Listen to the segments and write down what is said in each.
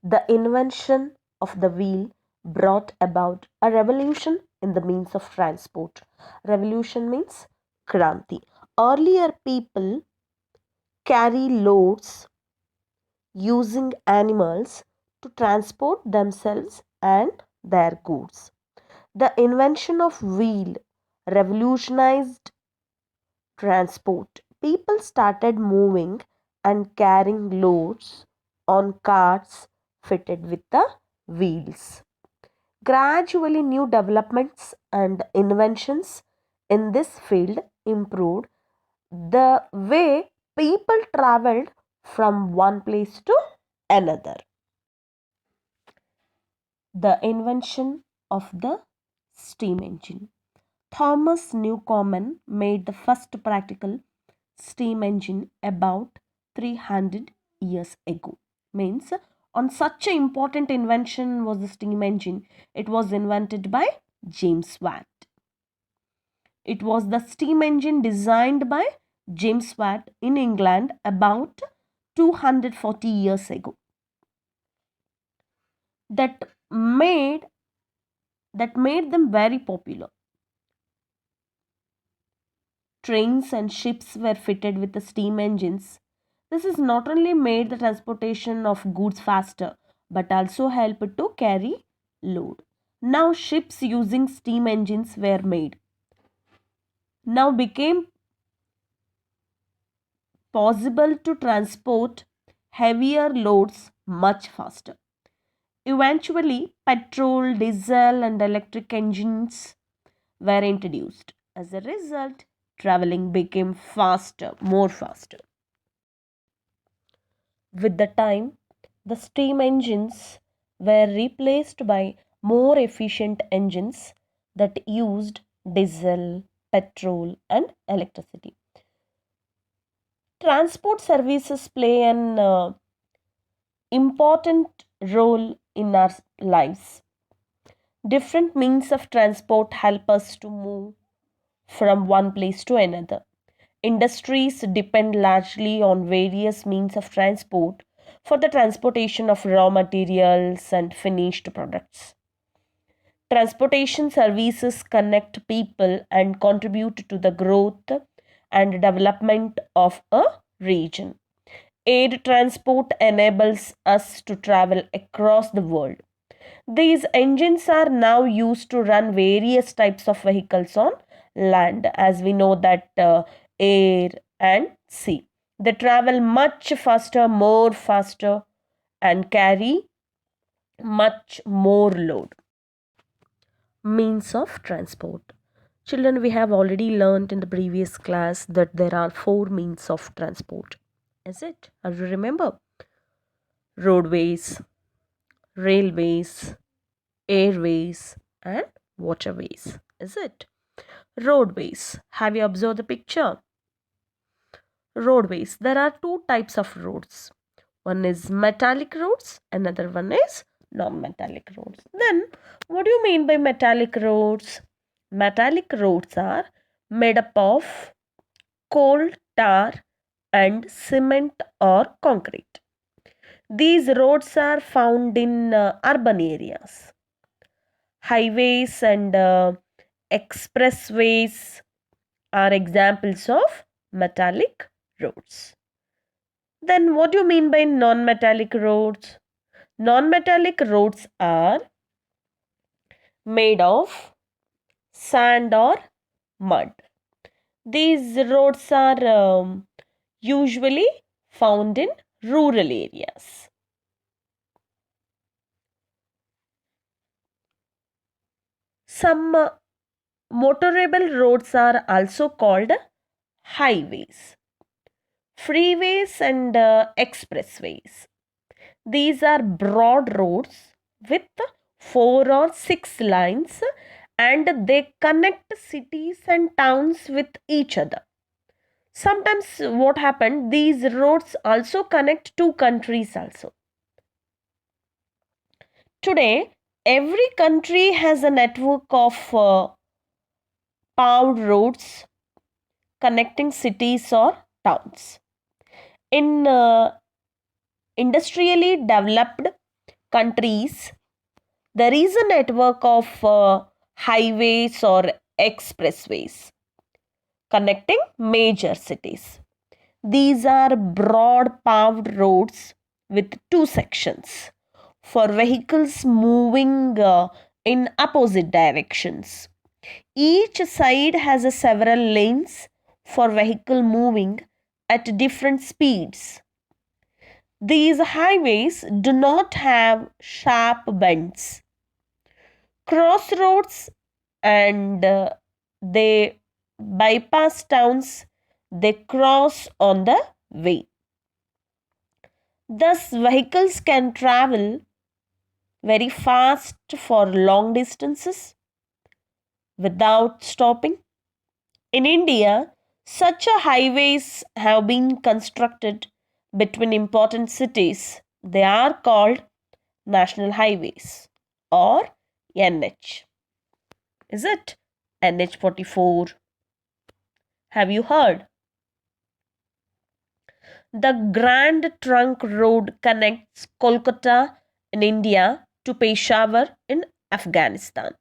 The invention of the wheel brought about a revolution in the means of transport. Revolution means Kranti. Earlier, people carry loads using animals to transport themselves and their goods. The invention of wheel revolutionized transport. People started moving and carrying loads on carts fitted with the wheels. Gradually, new developments and inventions in this field improved the way people traveled from one place to another. The invention of the steam engine. Thomas Newcomen made the first practical steam engine about 300 years ago. Means on such an important invention was the steam engine. It was invented by James Watt. It was the steam engine designed by James Watt in England about 240 years ago. That made them very popular. Trains and ships were fitted with the steam engines. This has not only made the transportation of goods faster but also helped to carry load. Now ships using steam engines were made. Now became possible to transport heavier loads much faster. Eventually, petrol, diesel, and electric engines were introduced. As a result, traveling became faster, more faster. With the time, the steam engines were replaced by more efficient engines that used diesel, petrol, and electricity. Transport services play an important role in our lives. Different means of transport help us to move from one place to another. Industries depend largely on various means of transport for the transportation of raw materials and finished products. Transportation services connect people and contribute to the growth and development of a region. Air transport enables us to travel across the world. These engines are now used to run various types of vehicles on land, as we know that air and sea. They travel much faster, more faster, and carry much more load. Means of transport. Children, we have already learnt in the previous class that there are four means of transport. Is it? Are you remember? Roadways, railways, airways, and waterways. Is it? Roadways. Have you observed the picture? Roadways. There are two types of roads. One is metallic roads, another one is non-metallic roads. Then, what do you mean by metallic roads? Metallic roads are made up of coal, tar, and cement or concrete. These roads are found in urban areas. Highways and expressways are examples of metallic roads. Then what do you mean by non-metallic roads? Non-metallic roads are made of sand or mud. These roads are usually found in rural areas. Some motorable roads are also called highways, freeways, and expressways. These are broad roads with 4 or 6 lines and they connect cities and towns with each other. Sometimes what happened, these roads also connect two countries also. Today, every country has a network of paved roads connecting cities or towns. In industrially developed countries, there is a network of highways or expressways connecting major cities. These are broad paved roads with two sections for vehicles moving in opposite directions. Each side has a several lanes for vehicle moving at different speeds. These highways do not have sharp bends, crossroads, and they bypass towns they cross on the way. Thus, vehicles can travel very fast for long distances without stopping. In India, such a highways have been constructed between important cities. They are called national highways or NH. Is it NH 44? Have you heard? The Grand Trunk Road connects Kolkata in India to Peshawar in Afghanistan.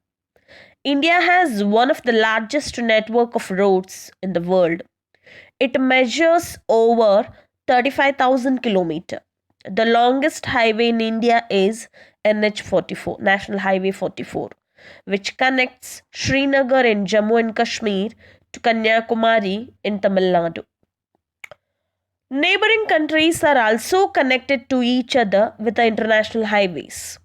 India has one of the largest network of roads in the world. It measures over 35,000 kilometers. The longest highway in India is NH44, National Highway 44, which connects Srinagar in Jammu and Kashmir to Kanyakumari in Tamil Nadu. Neighboring countries are also connected to each other with the international highways.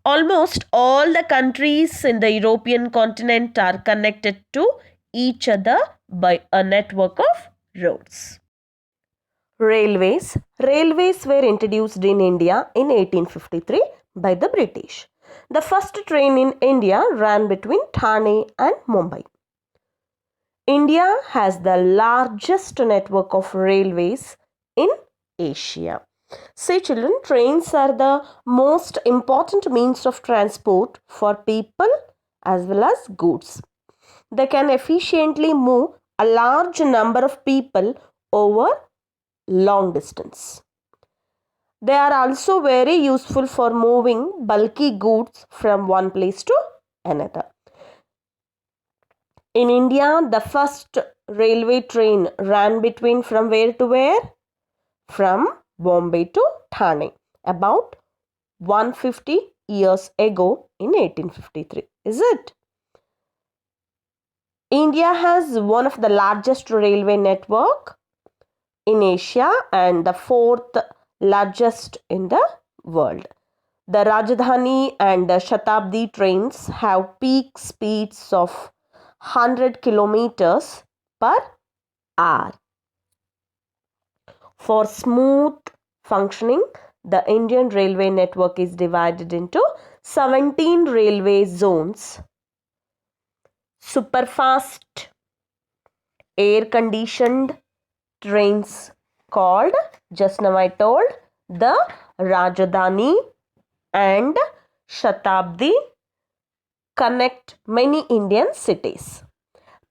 Almost all the countries in the European continent are connected to each other by a network of roads. Railways. Railways were introduced in India in 1853 by the British. The first train in India ran between Thane and Mumbai. India has the largest network of railways in Asia. See children, trains are the most important means of transport for people as well as goods. They can efficiently move a large number of people over long distance. They are also very useful for moving bulky goods from one place to another. In India, the first railway train ran between from where to where? From Bombay to Thane about 150 years ago in 1853. Is it? India has one of the largest railway network in Asia and the fourth largest in the world. The Rajdhani and Shatabdi trains have peak speeds of 100 kilometers per hour. For smooth functioning, the Indian railway network is divided into 17 railway zones. Superfast air-conditioned trains called, just now I told, the Rajdhani and Shatabdi connect many Indian cities.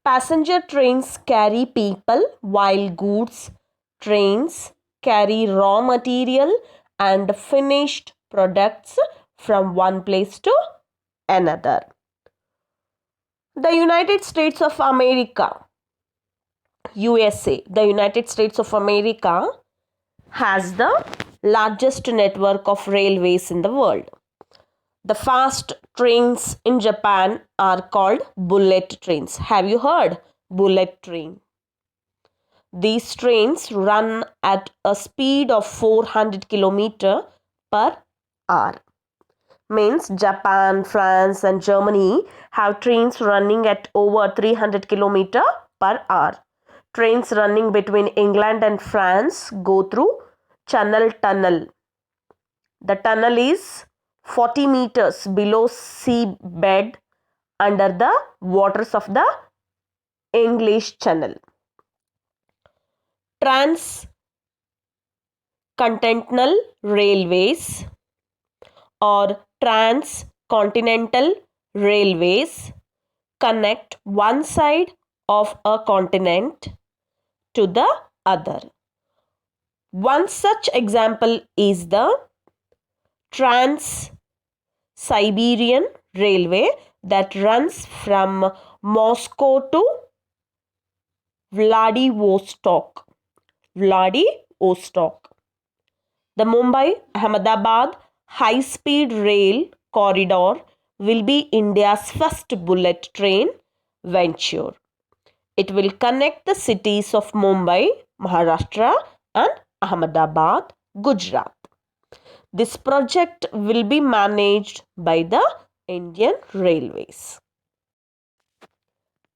Passenger trains carry people while goods trains carry raw material and finished products from one place to another. The United States of America, USA, the United States of America has the largest network of railways in the world. The fast trains in Japan are called bullet trains. Have you heard? Bullet train. These trains run at a speed of 400 km per hour. Means Japan, France and Germany have trains running at over 300 km per hour. Trains running between England and France go through Channel Tunnel. The tunnel is 40 meters below seabed under the waters of the English Channel. Transcontinental railways or transcontinental railways connect one side of a continent to the other. One such example is the Trans-Siberian Railway that runs from Moscow to Vladivostok. Vladivostok. The Mumbai Ahmedabad high speed rail corridor will be India's first bullet train venture. It will connect the cities of Mumbai, Maharashtra, and Ahmedabad, Gujarat. This project will be managed by the Indian Railways.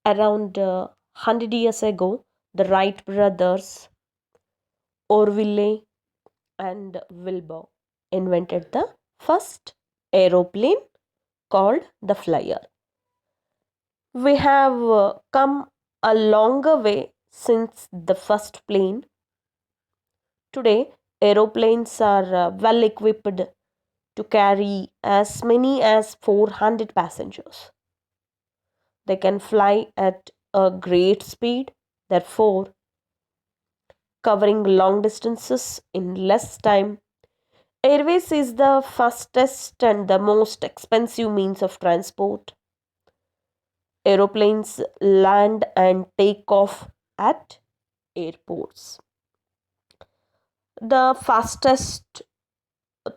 Around 100 years ago, the Wright brothers, Orville and Wilbur, invented the first aeroplane called the Flyer. We have come a longer way since the first plane. Today, aeroplanes are well equipped to carry as many as 400 passengers. They can fly at a great speed, therefore, covering long distances in less time. Airways is the fastest and the most expensive means of transport. Aeroplanes land and take off at airports. The fastest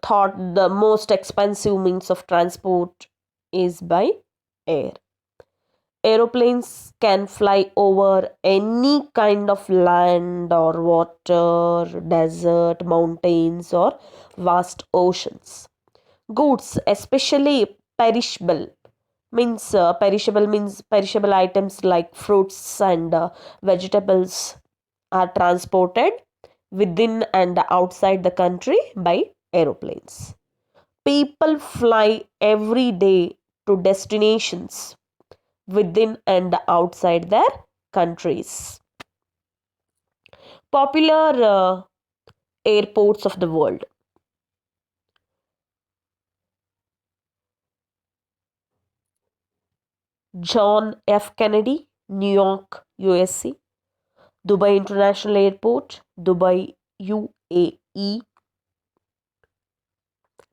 thought the most expensive means of transport is by air. Aeroplanes can fly over any kind of land or water, desert, mountains, or vast oceans. Goods, especially perishable items like fruits and vegetables, are transported within and outside the country by aeroplanes. People fly every day to destinations within and outside their countries. Popular airports of the world: John F. Kennedy, New York, USA; Dubai International Airport, Dubai, UAE;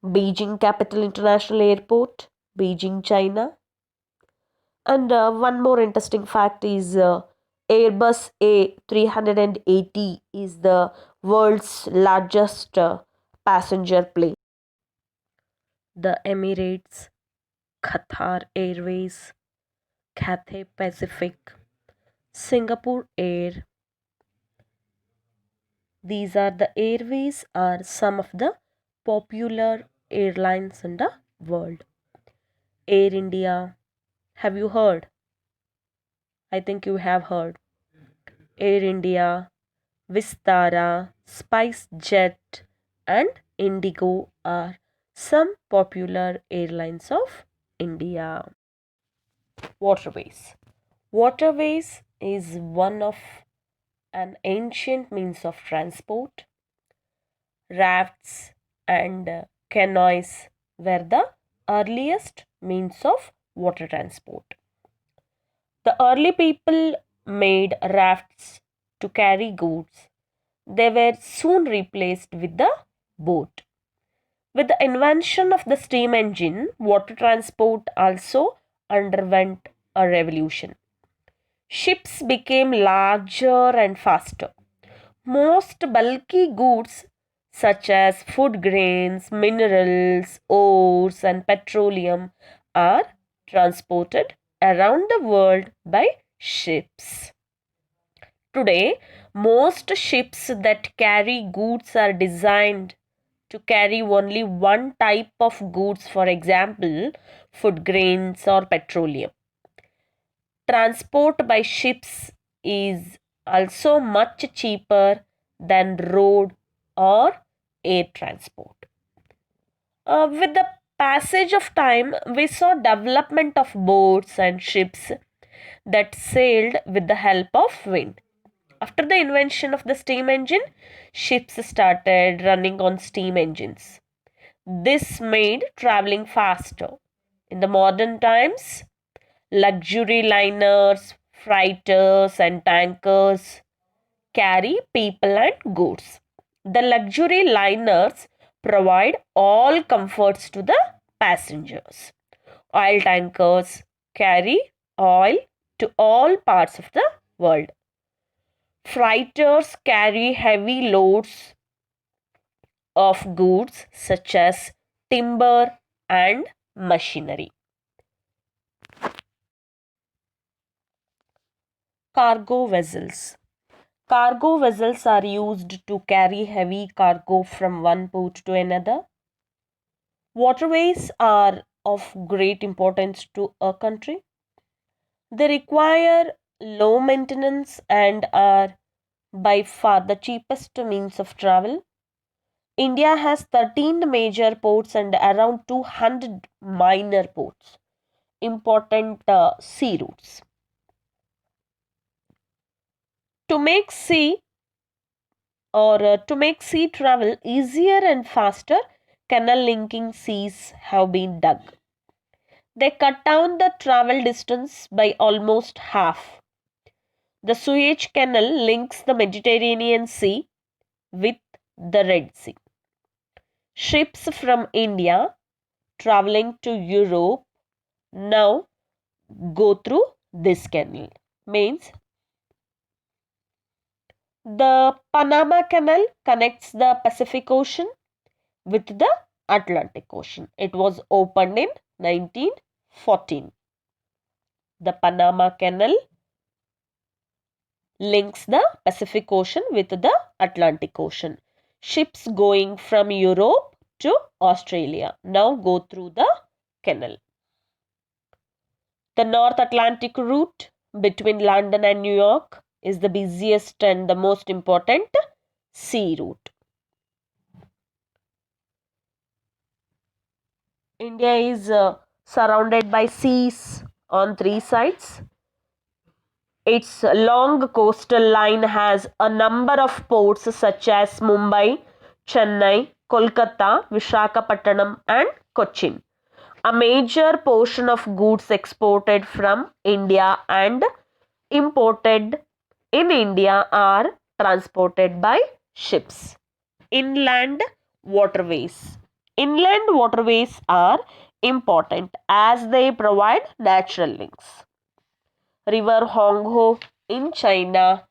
Beijing Capital International Airport, Beijing, China. And one more interesting fact is Airbus A380 is the world's largest passenger plane. The Emirates, Qatar Airways, Cathay Pacific, Singapore Air. These are the airways are some of the popular airlines in the world. Air India. Have you heard? I think you have heard. Air India, Vistara, SpiceJet, and Indigo are some popular airlines of India. Waterways. Waterways is one of an ancient means of transport. Rafts and canoes were the earliest means of water transport. The early people made rafts to carry goods. They were soon replaced with the boat. With the invention of the steam engine, water transport also underwent a revolution. Ships became larger and faster. Most bulky goods such as food grains, minerals, ores, and petroleum are transported around the world by ships. Today, most ships that carry goods are designed to carry only one type of goods, for example, food grains or petroleum. Transport by ships is also much cheaper than road or air transport. With the passage of time, we saw development of boats and ships that sailed with the help of wind. After the invention of the steam engine, ships started running on steam engines. This made traveling faster. In the modern times, luxury liners, freighters, and tankers carry people and goods. The luxury liners provide all comforts to the passengers. Oil tankers carry oil to all parts of the world. Freighters carry heavy loads of goods such as timber and machinery. Cargo vessels. Cargo vessels are used to carry heavy cargo from one port to another. Waterways are of great importance to a country. They require low maintenance and are by far the cheapest means of travel. India has 13 major ports and around 200 minor ports, important sea routes. To make sea travel easier and faster, canal linking seas have been dug. They cut down the travel distance by almost half. The Suez Canal links the Mediterranean Sea with the Red Sea. Ships from India traveling to Europe now go through this canal. Means the Panama Canal connects the Pacific Ocean with the Atlantic Ocean. It was opened in 1914. The Panama Canal links the Pacific Ocean with the Atlantic Ocean. Ships going from Europe to Australia now go through the canal. The North Atlantic route between London and New York is the busiest and the most important sea route. India is surrounded by seas on three sides. Its long coastal line has a number of ports such as Mumbai, Chennai, Kolkata, Visakhapatnam, and Cochin. A major portion of goods exported from India and imported in India are transported by ships. Inland waterways. Inland waterways are important as they provide natural links. River Hongho in China,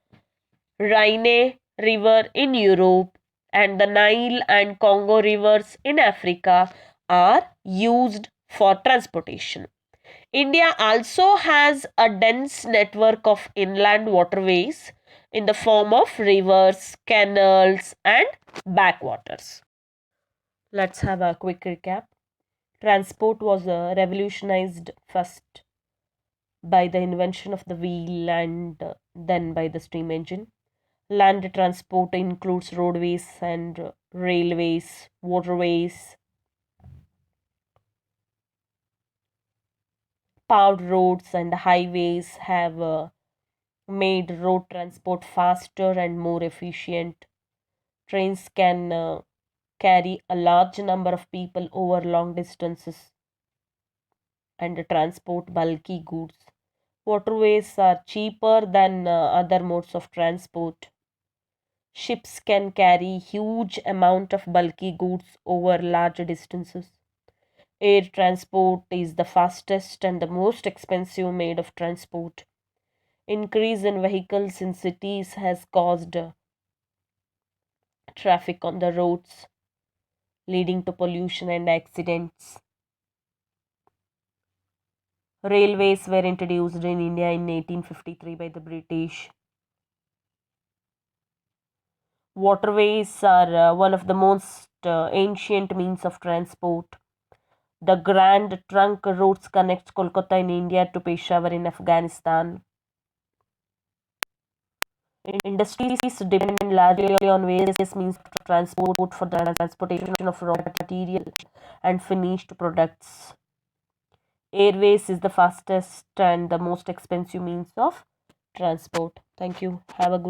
Rhine River in Europe, and the Nile and Congo rivers in Africa are used for transportation. India also has a dense network of inland waterways in the form of rivers, canals, and backwaters. Let's have a quick recap. Transport was revolutionized first by the invention of the wheel and then by the steam engine. Land transport includes roadways and railways, waterways. Paved roads and highways have made road transport faster and more efficient. Trains can carry a large number of people over long distances and transport bulky goods. Waterways are cheaper than other modes of transport. Ships can carry huge amount of bulky goods over large distances. Air transport is the fastest and the most expensive mode of transport. Increase in vehicles in cities has caused traffic on the roads, leading to pollution and accidents. Railways were introduced in India in 1853 by the British. Waterways are one of the most ancient means of transport. The Grand Trunk routes connect Kolkata in India to Peshawar in Afghanistan. Industries depend largely on various means of transport for the transportation of raw material and finished products. Airways is the fastest and the most expensive means of transport. Thank you. Have a good